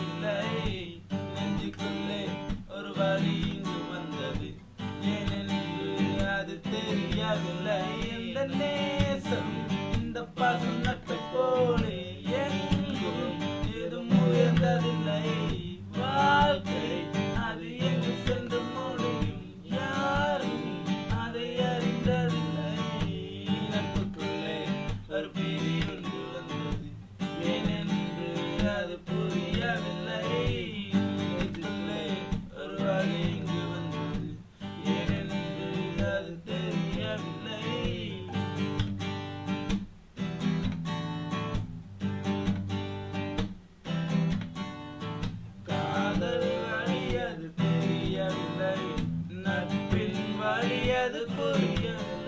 தெரியவில்லை. நெஞ்சுக்குள்ளே ஒரு வலி இங்கு வந்தது, ஏனென்று அது தெரியவில்லை. இந்த நேசம் இந்த பாசம் நட்பை போலே எங்கும் ஏதும் உயர்ந்ததில்லை. வாழ்க்கை அது எங்கு சென்று முடியும், யாரும் அதை அறிந்ததில்லை. நட்புக்குள்ளே ஒரு பிரி ஒன்று வந்தது, ஏனென்று அது புரியவில்லை. நெஞ்சுக்குள்ளே ஒரு வலி இங்கு வந்தது, ஏனென்று அது தெரியவில்லை. காதல் வழி அது தெரியவில்லை, நட்பின் வழி அது புரியவில்லை.